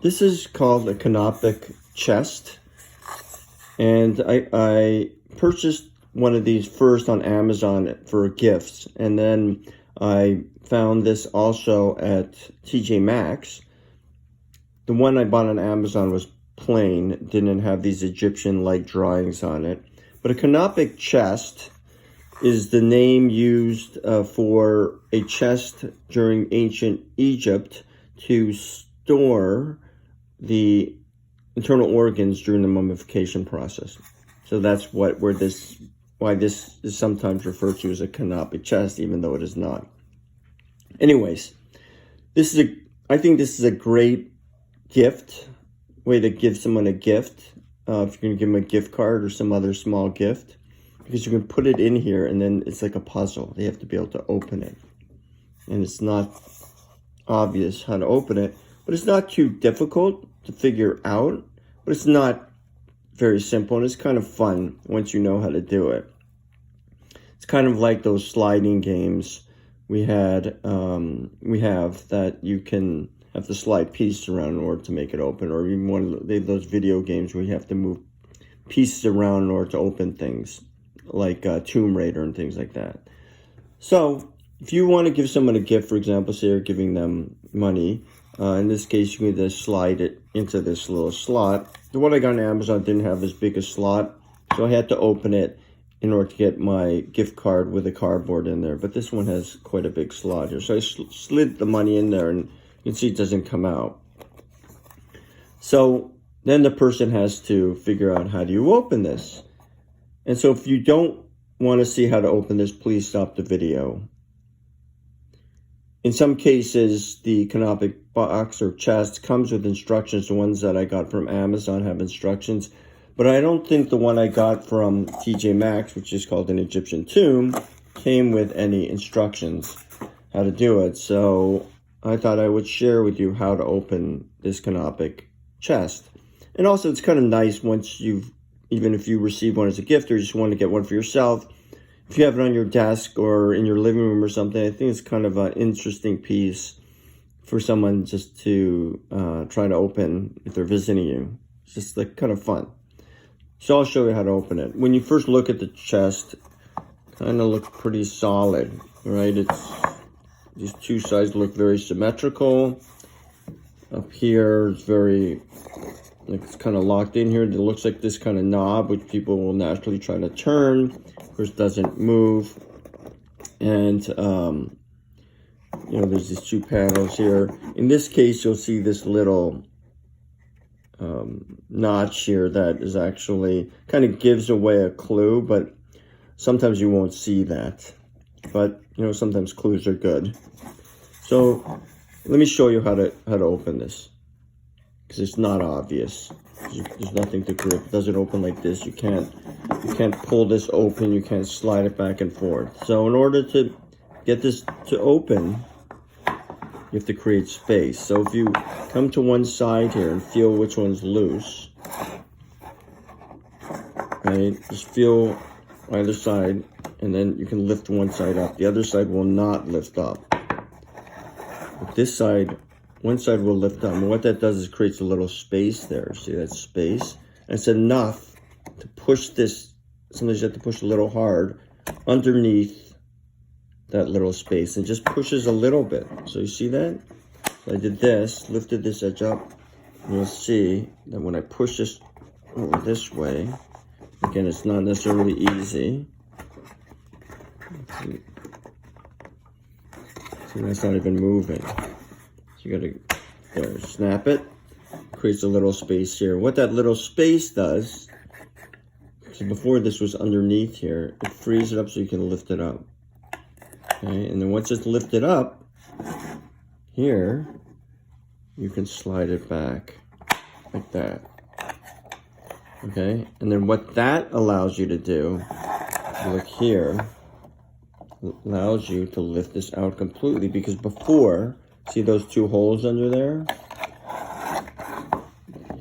This is called a canopic chest, and I purchased one of these first on Amazon for gifts, and then I found this also at TJ Maxx. The one I bought on Amazon was plain, didn't have these Egyptian-like drawings on it. But a canopic chest is the name used for a chest during ancient Egypt to store the internal organs during the mummification process. So that's why this is sometimes referred to as a canopic chest, even though it is not. Anyways, I think this is a great way to give someone a gift. If you're going to give them a gift card or some other small gift, because you can put it in here and then it's like a puzzle. They have to be able to open it. And it's not obvious how to open it, but it's not too difficult to figure out, but it's not very simple, and it's kind of fun once you know how to do it. It's kind of like those sliding games we have that you can have to slide pieces around in order to make it open, or even one of those video games where you have to move pieces around in order to open things, like Tomb Raider and things like that. So if you want to give someone a gift, for example, say you're giving them money, in this case, you can just slide it into this little slot. The one I got on Amazon didn't have as big a slot, so I had to open it in order to get my gift card with a cardboard in there. But this one has quite a big slot here. So I slid the money in there, and you can see it doesn't come out. So then the person has to figure out, how do you open this? And so if you don't want to see how to open this, please stop the video. In some cases, the canopic box or chest comes with instructions. The ones that I got from Amazon have instructions. But I don't think the one I got from TJ Maxx, which is called an Egyptian tomb, came with any instructions how to do it. So I thought I would share with you how to open this canopic chest. And also, it's kind of nice once even if you receive one as a gift or you just want to get one for yourself, if you have it on your desk or in your living room or something, I think it's kind of an interesting piece for someone just to try to open if they're visiting you. It's just like kind of fun. So I'll show you how to open it. When you first look at the chest, kind of look pretty solid, right? These two sides look very symmetrical. Up here, it's very, like, it's kind of locked in here. It looks like this kind of knob, which people will naturally try to turn. Of course, doesn't move. And, there's these two panels here. In this case, you'll see this little notch here that is actually kind of gives away a clue, but sometimes you won't see that. But, sometimes clues are good. So let me show you how to open this, because it's not obvious. There's nothing to grip. It doesn't open like this. You can't pull this open. You can't slide it back and forth. So in order to get this to open, you have to create space. So if you come to one side here and feel which one's loose, right? Just feel either side, and then you can lift one side up. The other side will not lift up. But this side, one side will lift up. And what that does is creates a little space there. See that space? And it's enough to push this. Sometimes you have to push a little hard underneath that little space, and just pushes a little bit. So you see that? So I did this, lifted this edge up, and you'll see that when I push this over this way, again, it's not necessarily easy. See, that's not even moving. So you gotta snap it, creates a little space here. What that little space does, so before this was underneath here, it frees it up so you can lift it up. Okay, and then once it's lifted up, here, you can slide it back like that. Okay, and then what that allows you to do, look here, allows you to lift this out completely, because before, see those two holes under there?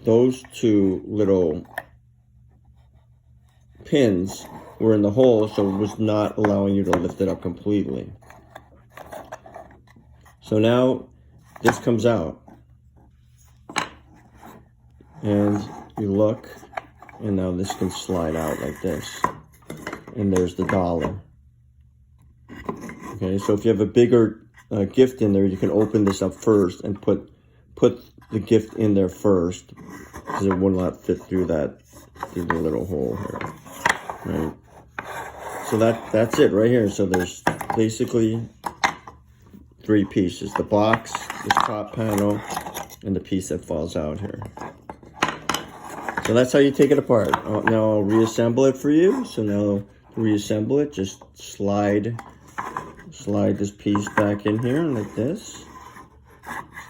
Those two little pins were in the hole, so it was not allowing you to lift it up completely. So now this comes out. and you look, and now this can slide out like this. And there's the dollar. Okay, so if you have a bigger gift in there, you can open this up first and put the gift in there first, because it will not fit through the little hole here, right? So that's it right here. So there's basically 3 pieces: the box, this top panel, and the piece that falls out here. So that's how you take it apart. Now I'll reassemble it for you. So now to reassemble it, just slide this piece back in here like this.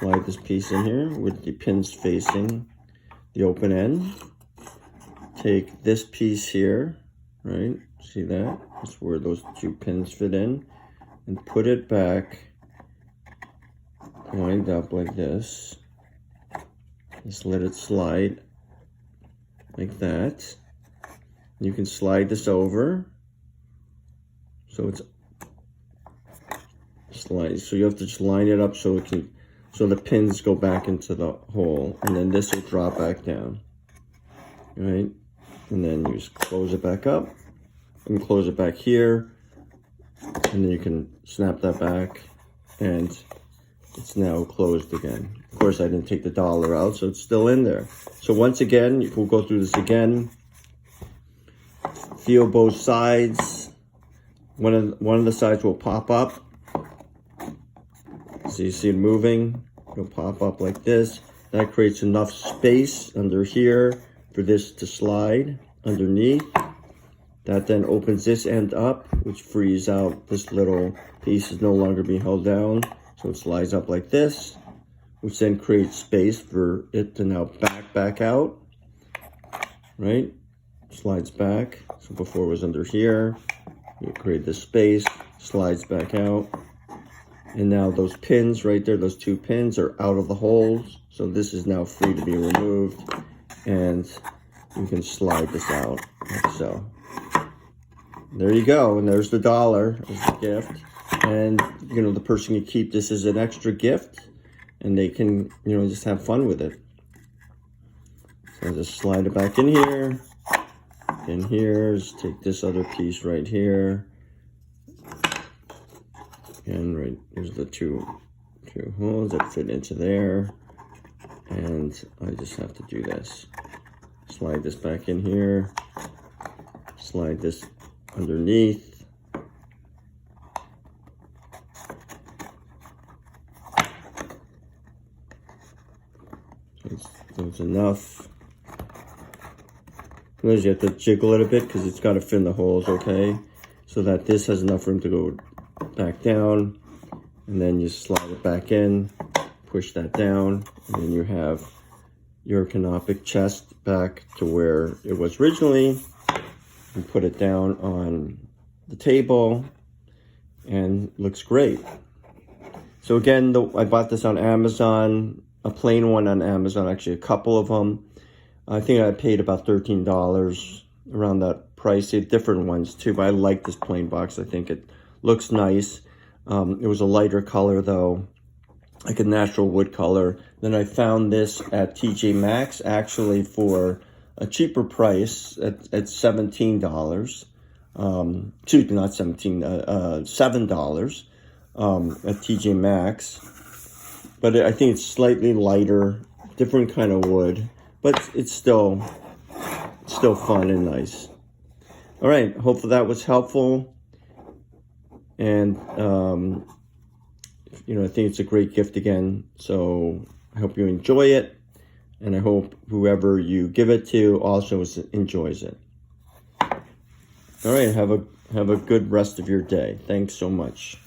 Slide this piece in here with the pins facing the open end. Take this piece here, right? See that? That's where those 2 pins fit in. And put it back, lined up like this. Just let it slide like that. You can slide this over. So it's slide. So you have to just line it up so the pins go back into the hole, and then this will drop back down, right? And then you just close it back up and close it back here, and then you can snap that back, and it's now closed again. Of course, I didn't take the dollar out, so it's still in there. So once again, we'll go through this again. Feel both sides. One of the sides will pop up. So you see it moving. It'll pop up like this. That creates enough space under here for this to slide underneath. That then opens this end up, which frees out this little piece is no longer being held down. So it slides up like this, which then creates space for it to now back out, right? Slides back. So before it was under here, you create this space, slides back out. And now those pins right there, those 2 pins are out of the holes. So this is now free to be removed. And you can slide this out like so. There you go. And there's the dollar as the gift. And, you know, the person can keep this as an extra gift. And they can, you know, just have fun with it. So I'll just slide it back in here. In here, just take this other piece right here. And right, there's the two holes that fit into there. And I just have to do this. Slide this back in here. Slide this underneath. So it's enough. Sometimes you have to jiggle it a bit because it's got to fit in the holes, okay? So that this has enough room to go back down, and then you slide it back in, push that down, and then you have your canopic chest back to where it was originally. You put it down on the table, and looks great. So again, I bought this on Amazon, a plain one on Amazon, actually a couple of them. I think I paid about $13 around that price. They have different ones too, but I like this plain box. I think it looks nice. It was a lighter color though, like a natural wood color. Then I found this at TJ Maxx actually for a cheaper price at $17. Excuse me, not 17, $7 at TJ Maxx. But I think it's slightly lighter, different kind of wood, but it's still fun and nice. All right, hopefully that was helpful. And, you know, I think it's a great gift again. So I hope you enjoy it. And I hope whoever you give it to also enjoys it. All right, have a good rest of your day. Thanks so much.